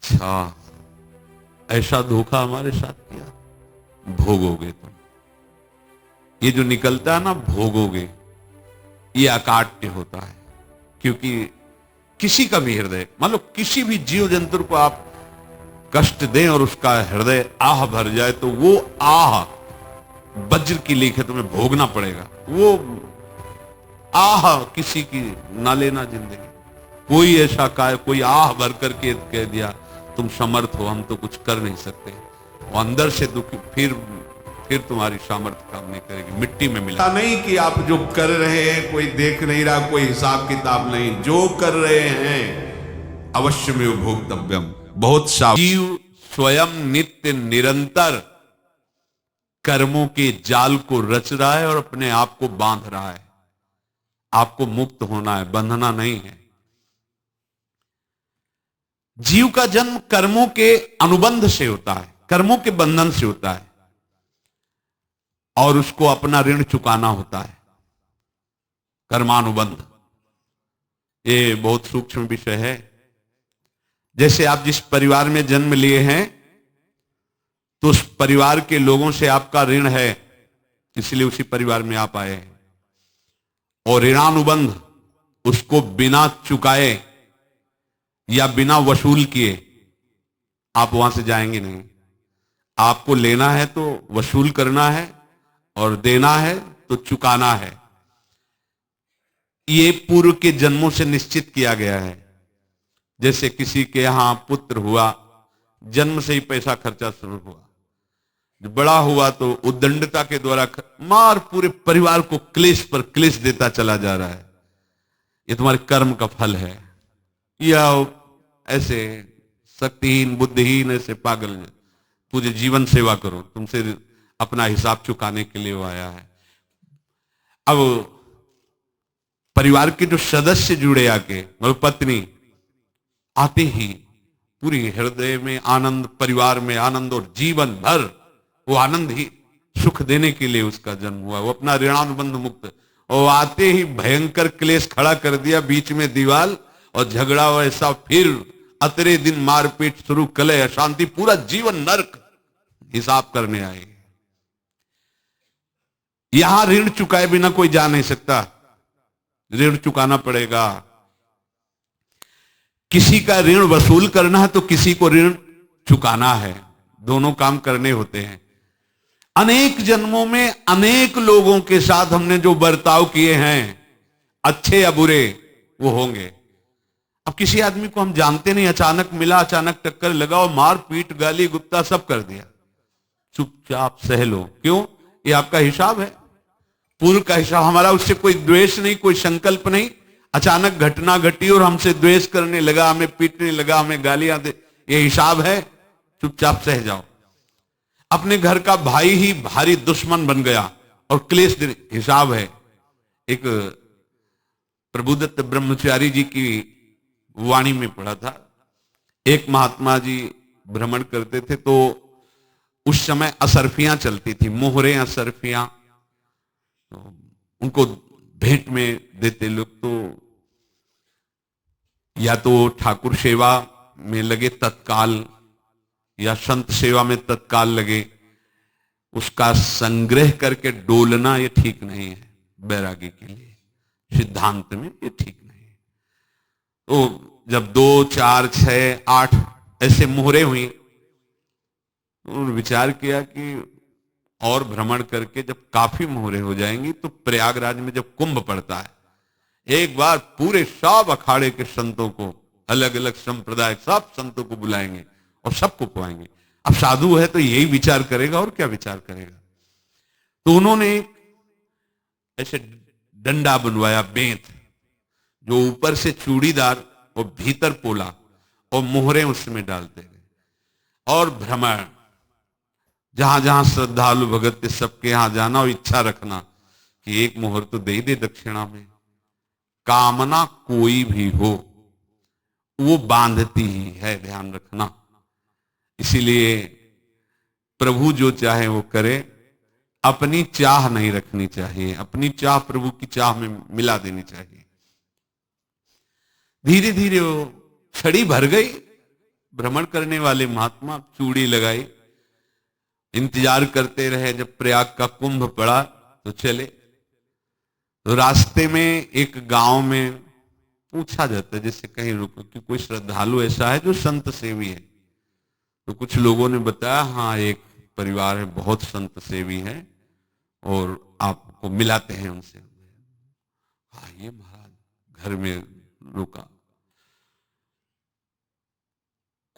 अच्छा, ऐसा धोखा हमारे साथ किया, भोगोगे तुम। ये जो निकलता है ना भोगोगे, ये अकाट्य होता है। क्योंकि किसी का भी हृदय, मान लो किसी भी जीव जंतु को आप कष्ट दें और उसका हृदय आह भर जाए, तो वो आह वज्र की लीक है, तुम्हें भोगना पड़ेगा। वो आह किसी की ना लेना जिंदगी। कोई ऐसा कोई आह भर करके कह दिया तुम समर्थ हो, हम तो कुछ कर नहीं सकते, वो अंदर से दुखी, फिर तुम्हारी सामर्थ्य काम नहीं करेगी, मिट्टी में मिला। नहीं कि आप जो कर रहे हैं कोई देख नहीं रहा, कोई हिसाब किताब नहीं, जो कर रहे हैं अवश्य में भोक्तव्यम। बहुत जीव स्वयं नित्य निरंतर कर्मों के जाल को रच रहा है और अपने आप को बांध रहा है। आपको मुक्त होना है, बंधना नहीं है। जीव का जन्म कर्मों के अनुबंध से होता है, कर्मों के बंधन से होता है, और उसको अपना ऋण चुकाना होता है। कर्मानुबंध ये बहुत सूक्ष्म विषय है। जैसे आप जिस परिवार में जन्म लिए हैं, तो उस परिवार के लोगों से आपका ऋण है, इसलिए उसी परिवार में आप आए हैं। और ऋणानुबंध, उसको बिना चुकाए या बिना वसूल किए आप वहां से जाएंगे नहीं। आपको लेना है तो वसूल करना है, और देना है तो चुकाना है। ये पूर्व के जन्मों से निश्चित किया गया है। जैसे किसी के यहां पुत्र हुआ, जन्म से ही पैसा खर्चा शुरू हुआ, जो बड़ा हुआ तो उद्दंडता के द्वारा मार पूरे परिवार को क्लेश पर क्लेश देता चला जा रहा है। ये तुम्हारे कर्म का फल है। या ऐसे शक्तिहीन बुद्धिहीन ऐसे पागल हैं, पूरे जीवन सेवा करो, तुमसे अपना हिसाब चुकाने के लिए वो आया है। अब परिवार के जो सदस्य जुड़े आके, मतलब पत्नी आते ही पूरी हृदय में आनंद, परिवार में आनंद, और जीवन भर वो आनंद ही सुख देने के लिए उसका जन्म हुआ। वो अपना ऋणानुबंध मुक्त, और आते ही भयंकर क्लेश खड़ा कर दिया, बीच में दीवार और झगड़ा वैसा, फिर अतरे दिन मारपीट शुरू, कलह अशांति, पूरा जीवन नरक हिसाब करने आए। यहां ऋण चुकाए बिना कोई जा नहीं सकता, ऋण चुकाना पड़ेगा। किसी का ऋण वसूल करना है तो किसी को ऋण चुकाना है, दोनों काम करने होते हैं। अनेक जन्मों में अनेक लोगों के साथ हमने जो बर्ताव किए हैं, अच्छे या बुरे, वो होंगे। अब किसी आदमी को हम जानते नहीं, अचानक मिला, अचानक टक्कर लगा और मार पीट गाली गुप्ता सब कर दिया, चुपचाप सह लो। क्यों? ये आपका हिसाब है, पूर्व का हिसाब। हमारा उससे कोई द्वेष नहीं, कोई संकल्प नहीं, अचानक घटना घटी और हमसे द्वेष करने लगा, हमें पीटने लगा, हमें गालियां दे, ये हिसाब है, चुपचाप सह जाओ। अपने घर का भाई ही भारी दुश्मन बन गया और क्लेश हिसाब है। एक प्रभुदत्त ब्रह्मचारी जी की वाणी में पढ़ा था, एक महात्मा जी भ्रमण करते थे, तो उस समय असरफियां चलती थी, मोहरे असरफियां, तो उनको भेंट में देते लोग। तो या तो ठाकुर सेवा में लगे तत्काल, या संत सेवा में तत्काल लगे, उसका संग्रह करके डोलना ये ठीक नहीं है बैरागी के लिए, सिद्धांत में ये ठीक नहीं है। तो जब 2, 4, 6, 8 ऐसे मोहरे हुई, उन्होंने विचार किया कि और भ्रमण करके जब काफी मोहरे हो जाएंगी तो प्रयागराज में जब कुंभ पड़ता है, एक बार पूरे सब अखाड़े के संतों को, अलग अलग संप्रदाय सब संतों को बुलाएंगे और सबको पवाएंगे। अब साधु है तो यही विचार करेगा, और क्या विचार करेगा। तो उन्होंने ऐसे डंडा बनवाया, बेंत, जो ऊपर से चूड़ीदार और भीतर पोला, और मोहरे उसमें डालते गए, और भ्रमण, जहां जहां श्रद्धालु भगत थे सबके यहां जाना और इच्छा रखना कि एक मोहर तो दे दे दक्षिणा में। कामना कोई भी हो वो बांधती ही है, ध्यान रखना। इसीलिए प्रभु जो चाहे वो करे, अपनी चाह नहीं रखनी चाहिए, अपनी चाह प्रभु की चाह में मिला देनी चाहिए। धीरे धीरे वो छड़ी भर गई, भ्रमण करने वाले महात्मा चूड़ी लगाई, इंतजार करते रहे। जब प्रयाग का कुंभ पड़ा तो चले। तो रास्ते में एक गांव में पूछा जाता है, जैसे कहीं रुको कि कोई श्रद्धालु ऐसा है जो संत सेवी है। तो कुछ लोगों ने बताया हाँ एक परिवार है बहुत संत सेवी है और आपको मिलाते हैं उनसे। हाँ ये महाराज घर में रुका,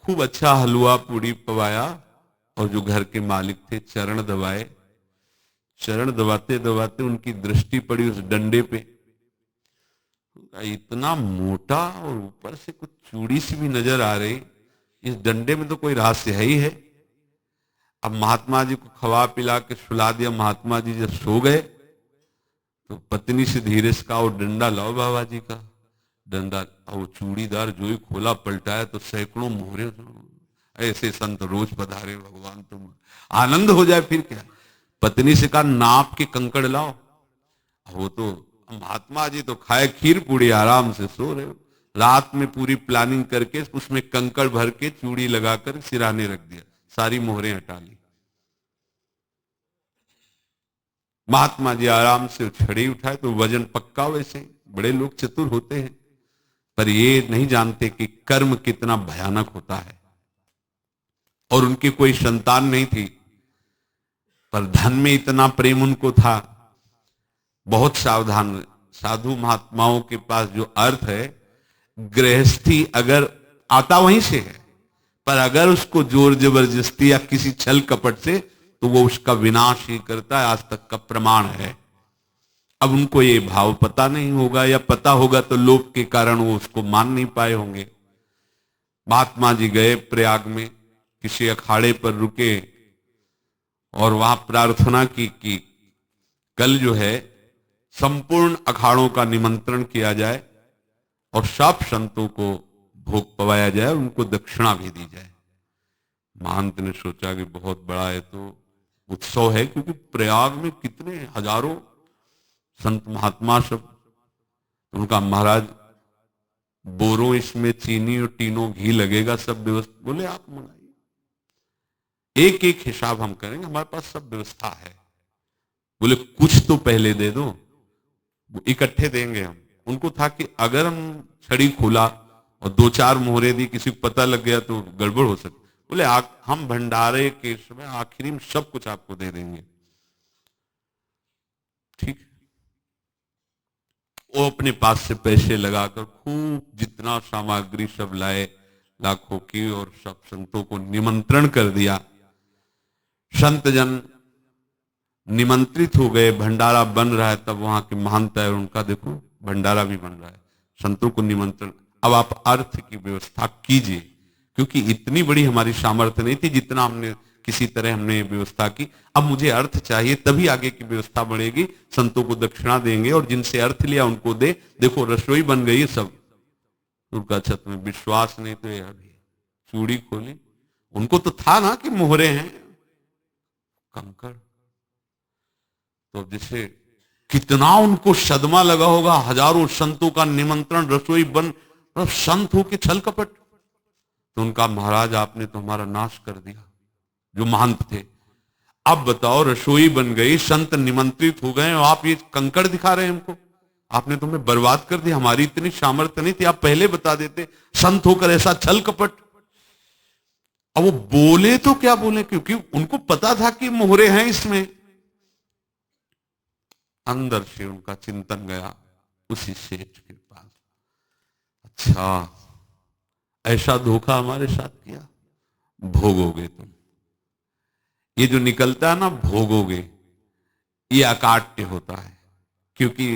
खूब अच्छा हलवा पूड़ी पवाया और जो घर के मालिक थे चरण दबाए। चरण दबाते दबाते उनकी दृष्टि पड़ी उस डंडे पे, इतना मोटा और ऊपर से कुछ चूड़ी सी भी नजर आ रही, इस डंडे में तो कोई रहस्य है ही है। अब महात्मा जी को खवा पिला के सुला दिया। महात्मा जी जब सो गए तो पत्नी से धीरे से कहा वो डंडा लाओ बाबा जी का। डंडा वो चूड़ीदार जो ही खोला पलटाया तो सैकड़ों मोहरे। ऐसे संत रोज पधारे भगवान, तुम आनंद हो जाए फिर क्या। पत्नी से कहा नाप के कंकड़ लाओ। वो तो महात्मा जी तो खाए खीर पूड़ी आराम से सो रहे हो। रात में पूरी प्लानिंग करके उसमें कंकड़ भर के चूड़ी लगाकर सिराने रख दिया, सारी मोहरें हटा ली। महात्मा जी आराम से छड़ी उठाए तो वजन पक्का। वैसे बड़े लोग चतुर होते हैं पर ये नहीं जानते कि कर्म कितना भयानक होता है। और उनकी कोई संतान नहीं थी पर धन में इतना प्रेम उनको था। बहुत सावधान। साधु महात्माओं के पास जो अर्थ है, गृहस्थी अगर आता वहीं से है पर अगर उसको जोर जबरदस्ती या किसी छल कपट से तो वो उसका विनाश ही करता है। आज तक का प्रमाण है। अब उनको ये भाव पता नहीं होगा या पता होगा तो लोभ के कारण वो उसको मान नहीं पाए होंगे। महात्मा जी गए प्रयाग में, किसी अखाड़े पर रुके और वहां प्रार्थना की कि कल जो है संपूर्ण अखाड़ों का निमंत्रण किया जाए और सब संतों को भोग पवाया जाए, उनको दक्षिणा भी दी जाए। महंत ने सोचा कि बहुत बड़ा है तो उत्सव है, क्योंकि प्रयाग में कितने हजारों संत महात्मा सब। उनका महाराज बोरों इसमें चीनी और टीनों घी लगेगा, सब व्यवस्था। बोले आप मंगाइए, एक एक हिसाब हम करेंगे, हमारे पास सब व्यवस्था है। बोले कुछ तो पहले दे दो, इकट्ठे देंगे हम। उनको था कि अगर हम छड़ी खोला और दो चार मोहरे दी, किसी को पता लग गया तो गड़बड़ हो सकती। बोले हम भंडारे के समय आखिरी में सब कुछ आपको दे देंगे। ठीक। वो अपने पास से पैसे लगाकर खूब जितना सामग्री सब लाए लाखों की और सब संतों को निमंत्रण कर दिया। संत जन निमंत्रित हो गए, भंडारा बन रहा है। तब वहां के महंत है, उनका देखो भंडारा भी बन रहा है, संतों को निमंत्रण। अब आप अर्थ की व्यवस्था कीजिए, क्योंकि इतनी बड़ी हमारी सामर्थ्य नहीं थी जितना हमने किसी तरह हमने व्यवस्था की। अब मुझे अर्थ चाहिए, तभी आगे की व्यवस्था बढ़ेगी। संतों को दक्षिणा देंगे और जिनसे अर्थ लिया उनको दे। देखो रसोई बन गई सब। उनका छत में विश्वास नहीं तो यार चूड़ी खोली। उनको तो था ना कि मोहरे हैं कंकड़। तो जैसे कितना उनको सदमा लगा होगा, हजारों संतों का निमंत्रण, रसोई बन, संत हो के छल कपट। तो उनका महाराज आपने तो हमारा नाश कर दिया, जो महंत थे। अब बताओ रसोई बन गई, संत निमंत्रित हो गए और आप ये कंकड़ दिखा रहे हैं हमको। आपने तो हमें बर्बाद कर दिया, हमारी इतनी सामर्थ्य नहीं थी, आप पहले बता देते। संत होकर ऐसा छल कपट। अब वो बोले तो क्या बोले, क्योंकि उनको पता था कि मोहरे हैं इसमें। अंदर से उनका चिंतन गया उसी सेठ के पास, अच्छा ऐसा धोखा हमारे साथ किया, भोगोगे तुम। ये जो निकलता है ना भोगोगे, ये अकाट्य होता है। क्योंकि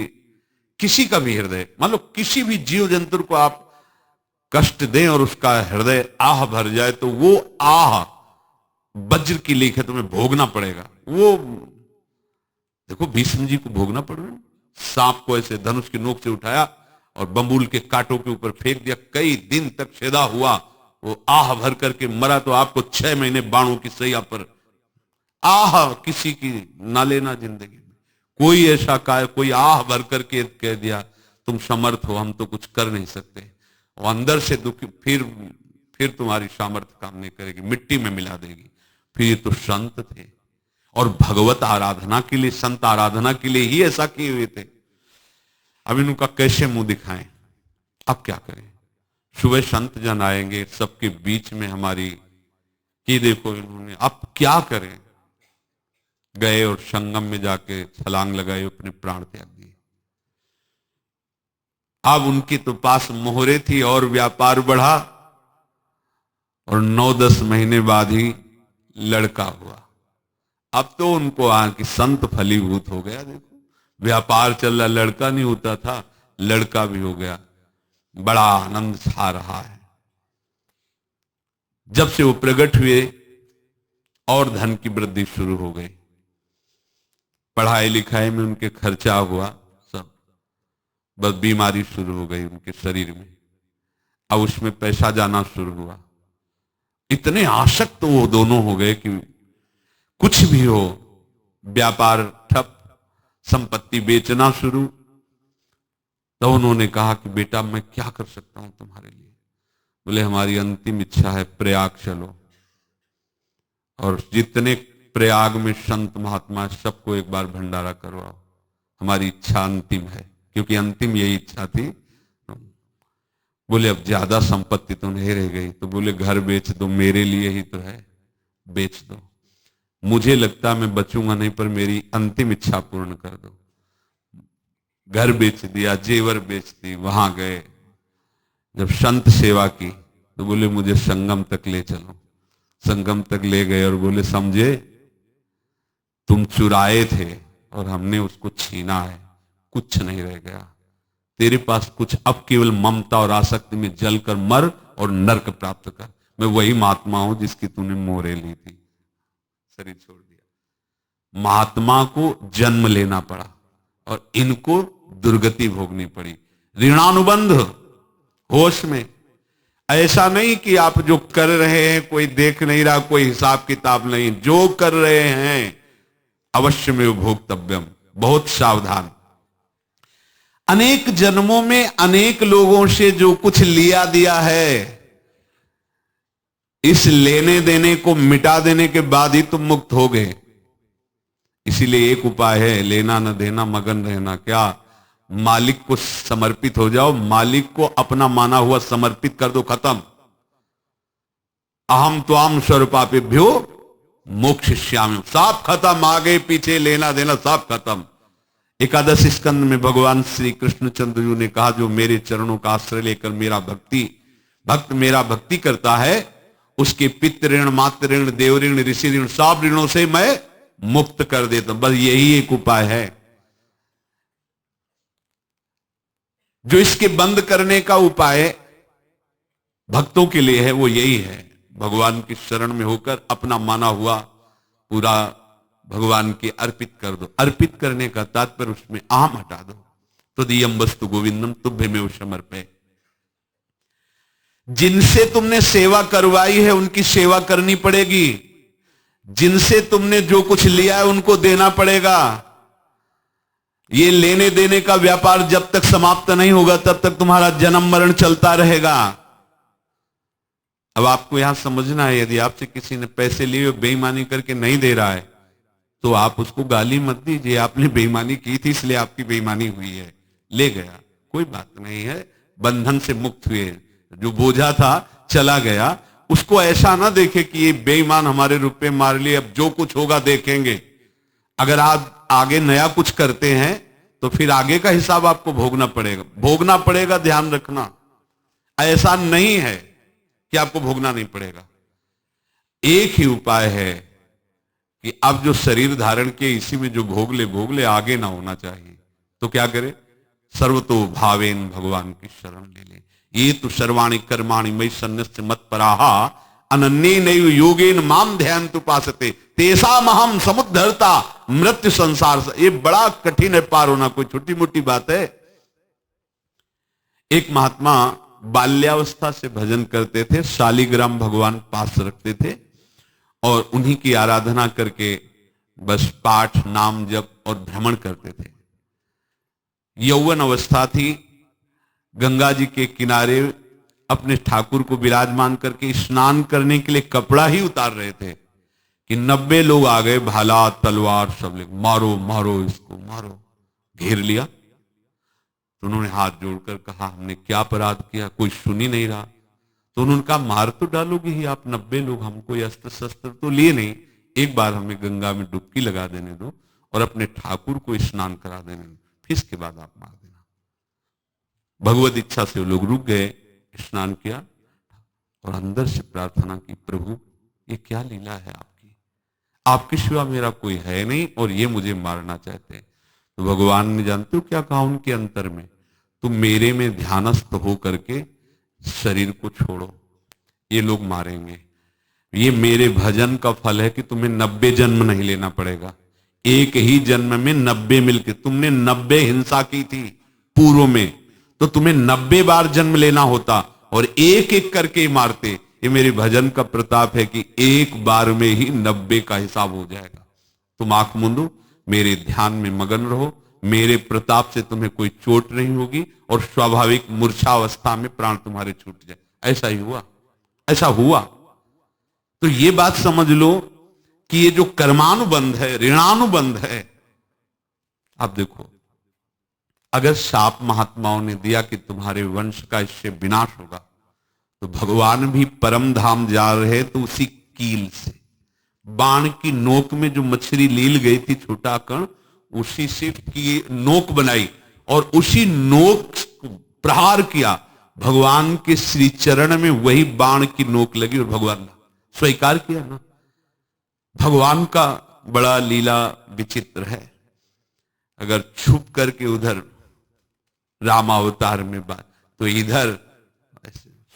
किसी का भी हृदय, मान लो किसी भी जीव जंतु को आप कष्ट दें और उसका हृदय आह भर जाए तो वो आह वज्र की लेख है, तुम्हें भोगना पड़ेगा। वो देखो भीष्म जी को भोगना पड़ रहा है। सांप को ऐसे धनुष की नोक से उठाया और बंबूल के कांटों के ऊपर फेंक दिया, कई दिन तक छेदा हुआ, वो आह भर करके मरा। तो आपको 6 महीने बाणों की सैया पर आह किसी की ना लेना जिंदगी में। कोई ऐसा कोई आह भर करके कह दिया तुम समर्थ हो, हम तो कुछ कर नहीं सकते। और अंदर से दुखी, फिर फिर तुम्हारी सामर्थ्य काम नहीं करेगी, मिट्टी में मिला देगी। फिर ये तो संत थे और भगवत आराधना के लिए, संत आराधना के लिए ही ऐसा किए हुए थे। अब इनका कैसे मुंह दिखाएं? अब क्या करें? सुबह संत जन आएंगे, सबके बीच में हमारी ये देखो इन्होंने, अब क्या करें? गए और संगम में जाके छलांग लगाई, अपने प्राण त्याग दिए। अब उनके तो पास मोहरे थी और व्यापार बढ़ा और 9-10 महीने बाद ही लड़का हुआ। अब तो उनको कि संत फलीभूत हो गया। देखो व्यापार चल रहा, लड़का नहीं होता था, लड़का भी हो गया, बड़ा आनंद छा रहा है। जब से वो प्रकट हुए और धन की वृद्धि शुरू हो गई, पढ़ाई लिखाई में उनके खर्चा हुआ सब, बस बीमारी शुरू हो गई उनके शरीर में, अब उसमें पैसा जाना शुरू हुआ। इतने आसक्त तो वो दोनों हो गए कि कुछ भी हो, व्यापार ठप, संपत्ति बेचना शुरू। तो उन्होंने कहा कि बेटा मैं क्या कर सकता हूं तुम्हारे लिए? बोले हमारी अंतिम इच्छा है, प्रयाग चलो और जितने प्रयाग में संत महात्मा सबको एक बार भंडारा करवाओ, हमारी इच्छा अंतिम है। क्योंकि अंतिम यही इच्छा थी। बोले अब ज्यादा संपत्ति तो नहीं रह गई, तो बोले घर बेच दो, मेरे लिए ही तो है, बेच दो। मुझे लगता मैं बचूंगा नहीं, पर मेरी अंतिम इच्छा पूर्ण कर दो। घर बेच दिया, जेवर बेच दी। वहां गए, जब संत सेवा की तो बोले मुझे संगम तक ले चलो। संगम तक ले गए और बोले समझे तुम चुराए थे और हमने उसको छीना है, कुछ नहीं रह गया तेरे पास कुछ, अब केवल ममता और आसक्ति में जलकर मर और नरक प्राप्त कर। मैं वही महात्मा हूं जिसकी तूने मोहरे ली थी, शरीर छोड़ दिया। महात्मा को जन्म लेना पड़ा और इनको दुर्गति भोगनी पड़ी। ऋणानुबंध होश में, ऐसा नहीं कि आप जो कर रहे हैं कोई देख नहीं रहा, कोई हिसाब किताब नहीं, जो कर रहे हैं अवश्य में भोक्तव्यम, बहुत सावधान। अनेक जन्मों में अनेक लोगों से जो कुछ लिया दिया है, इस लेने देने को मिटा देने के बाद ही तुम मुक्त हो गए। इसीलिए एक उपाय है, लेना न देना मगन रहना। क्या? मालिक को समर्पित हो जाओ, मालिक को अपना माना हुआ समर्पित कर दो, खत्म। अहम त्वाम स्वरूपापेभ्यो मोक्षयिष्यामि, सब खत्म, आगे पीछे लेना देना सब खत्म। एकादश स्कंद में भगवान श्री कृष्णचंद्र जी ने कहा जो मेरे चरणों का आश्रय लेकर मेरा भक्त मेरा भक्ति करता है, उसके पितृ ऋण, मातृ ऋण, देव ऋण, ऋषि ऋण, सब ऋणों से मैं मुक्त कर देता हूं। बस यही एक उपाय है जो इसके बंद करने का उपाय भक्तों के लिए है, वो यही है, भगवान की शरण में होकर अपना माना हुआ पूरा भगवान के अर्पित कर दो। अर्पित करने का तात्पर्य उसमें अहम हटा दो। तदीयम वस्तु गोविंदम तुभ्यमेव समर्पये। जिनसे तुमने सेवा करवाई है उनकी सेवा करनी पड़ेगी, जिनसे तुमने जो कुछ लिया है उनको देना पड़ेगा। ये लेने देने का व्यापार जब तक समाप्त नहीं होगा तब तक तुम्हारा जन्म मरण चलता रहेगा। अब आपको यहां समझना है, यदि आपसे किसी ने पैसे लिए बेईमानी करके नहीं दे रहा है तो आप उसको गाली मत दीजिए, आपने बेईमानी की थी इसलिए आपकी बेईमानी हुई है, ले गया, कोई बात नहीं है, बंधन से मुक्त हुए, जो बोझा था चला गया। उसको ऐसा ना देखे कि ये बेईमान हमारे रुपए मार लिए, अब जो कुछ होगा देखेंगे। अगर आप आगे नया कुछ करते हैं तो फिर आगे का हिसाब आपको भोगना पड़ेगा, ध्यान रखना। ऐसा नहीं है कि आपको भोगना नहीं पड़ेगा। एक ही उपाय है कि अब जो शरीर धारण के इसी में जो भोग ले, आगे ना होना चाहिए। तो क्या करे? सर्वतो भावेन भगवान की शरण ले ले। ये तो सर्वाणि कर्माणि मयि सन्न्यस्य मत्पराहा अनन्येनैव योगेन माम ध्यायन्तु उपासते तेषाम् अहं समुद्धर्ता मृत्यु संसार से। ये बड़ा कठिन है पार होना, कोई छोटी मोटी बात है। एक महात्मा बाल्यावस्था से भजन करते थे, शालिग्राम भगवान पास रखते थे और उन्हीं की आराधना करके बस पाठ, नाम, जप और भ्रमण करते थे। यौवन अवस्था थी, गंगा जी के किनारे अपने ठाकुर को विराजमान करके स्नान करने के लिए कपड़ा ही उतार रहे थे कि 90 लोग आ गए, भाला तलवार सब लेके, मारो मारो इसको मारो, घेर लिया। तो उन्होंने हाथ जोड़कर कहा हमने क्या अपराध किया, कोई सुन ही नहीं रहा। तो उन्होंने कहा मार तो डालोगे ही आप 90 लोग, हम कोई अस्त्र शस्त्र तो लिए नहीं, एक बार हमें गंगा में डुबकी लगा देने दो और अपने ठाकुर को स्नान करा देने दो, फिर इसके बाद आप मार देना। भगवत इच्छा से वो लोग रुक गए, स्नान किया और अंदर से प्रार्थना की, प्रभु ये क्या लीला है आपकी, आपके सिवा मेरा कोई है नहीं और ये मुझे मारना चाहते हैं। तो भगवान ने जानते हो क्या कहा उनके अंतर में, तुम मेरे में ध्यानस्थ हो करके शरीर को छोड़ो, ये लोग मारेंगे। ये मेरे भजन का फल है कि तुम्हें 90 जन्म नहीं लेना पड़ेगा, एक ही जन्म में 90 मिलके, तुमने 90 हिंसा की थी पूर्व में, तो तुम्हें 90 बार जन्म लेना होता और एक एक करके मारते। ये मेरे भजन का प्रताप है कि एक बार में ही 90 का हिसाब हो जाएगा। तुम आंख मूंदो, मेरे ध्यान में मगन रहो, मेरे प्रताप से तुम्हें कोई चोट नहीं होगी और स्वाभाविक मूर्छावस्था में प्राण तुम्हारे छूट जाए। ऐसा ही हुआ, ऐसा हुआ। तो ये बात समझ लो कि ये जो कर्मानुबंध है, ऋणानुबंध है। आप देखो, अगर शाप महात्माओं ने दिया कि तुम्हारे वंश का इससे विनाश होगा, तो भगवान भी परम धाम जा रहे तो उसी कील से, बाण की नोक में जो मछली लील गई थी छोटा कण, उसी से की नोक बनाई और उसी नोक प्रहार किया, भगवान के श्री चरण में वही बाण की नोक लगी और भगवान स्वीकार किया ना। भगवान का बड़ा लीला विचित्र है। अगर छुप करके उधर रामावतार में बात, तो इधर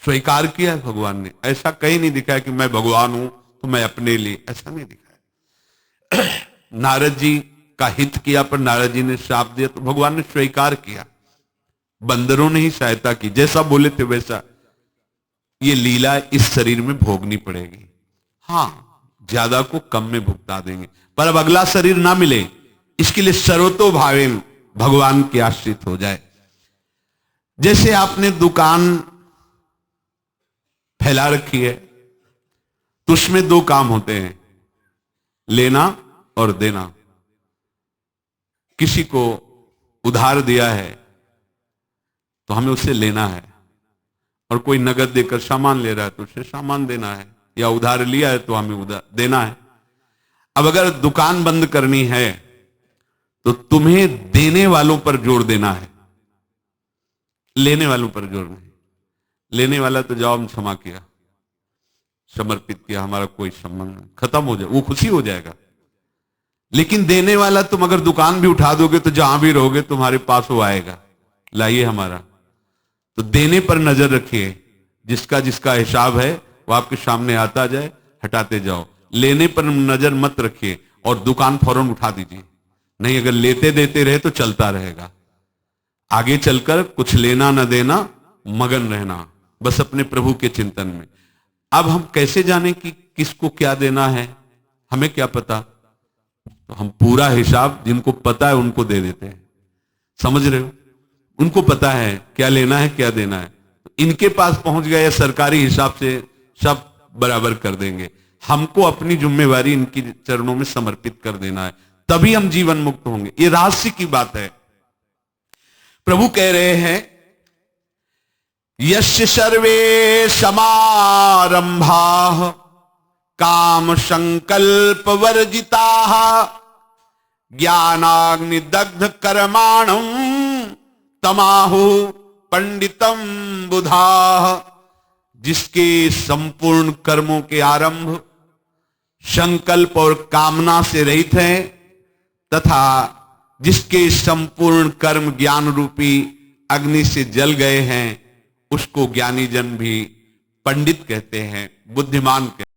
स्वीकार किया भगवान ने। ऐसा कहीं नहीं दिखाया कि मैं भगवान हूं तो मैं अपने लिए, ऐसा नहीं दिखाया। नारद जी का हित किया पर नारद जी ने श्राप दिया तो भगवान ने स्वीकार किया। बंदरों ने ही सहायता की, जैसा बोले थे वैसा। ये लीला इस शरीर में भोगनी पड़ेगी। हाँ, ज्यादा को कम में भुगता देंगे, पर अब अगला शरीर ना मिले इसके लिए सर्वतो भावेन भगवान के आश्रित हो जाए। जैसे आपने दुकान फैला रखी है तो उसमें दो काम होते हैं, लेना और देना। किसी को उधार दिया है तो हमें उसे लेना है, और कोई नगद देकर सामान ले रहा है तो उसे सामान देना है, या उधार लिया है तो हमें उधार देना है। अब अगर दुकान बंद करनी है तो तुम्हें देने वालों पर जोर देना है, लेने वालों पर जोर नहीं। लेने वाला तो जवाब क्षमा किया, समर्पित किया, हमारा कोई संबंध नहीं, खत्म हो जाए, वो खुशी हो जाएगा। लेकिन देने वाला तुम अगर दुकान भी उठा दोगे तो जहां भी रहोगे तुम्हारे पास वो आएगा, लाइए हमारा। तो देने पर नजर रखिए, जिसका जिसका हिसाब है वो आपके सामने आता जाए, हटाते जाओ। लेने पर नजर मत रखिए और दुकान फौरन उठा दीजिए, नहीं अगर लेते देते रहे तो चलता रहेगा। आगे चलकर कुछ लेना न देना, मगन रहना बस अपने प्रभु के चिंतन में। अब हम कैसे जाने कि किसको क्या देना है, हमें क्या पता। तो हम पूरा हिसाब जिनको पता है उनको दे देते हैं, समझ रहे हो, उनको पता है क्या लेना है क्या देना है, तो इनके पास पहुंच गए, सरकारी हिसाब से सब बराबर कर देंगे। हमको अपनी जिम्मेवारी इनकी चरणों में समर्पित कर देना है, तभी हम जीवन मुक्त होंगे। ये रहस्य की बात है। प्रभु कह रहे हैं यस्य सर्वे समारंभाः काम संकल्प वर्जिताः ज्ञानाग्नि दग्ध कर्माणं तमाहु पंडितम बुधाः। जिसके संपूर्ण कर्मों के आरंभ संकल्प और कामना से रहित हैं, तथा जिसके संपूर्ण कर्म ज्ञान रूपी अग्नि से जल गए हैं, उसको ज्ञानी जन भी पंडित कहते हैं, बुद्धिमान कहते हैं।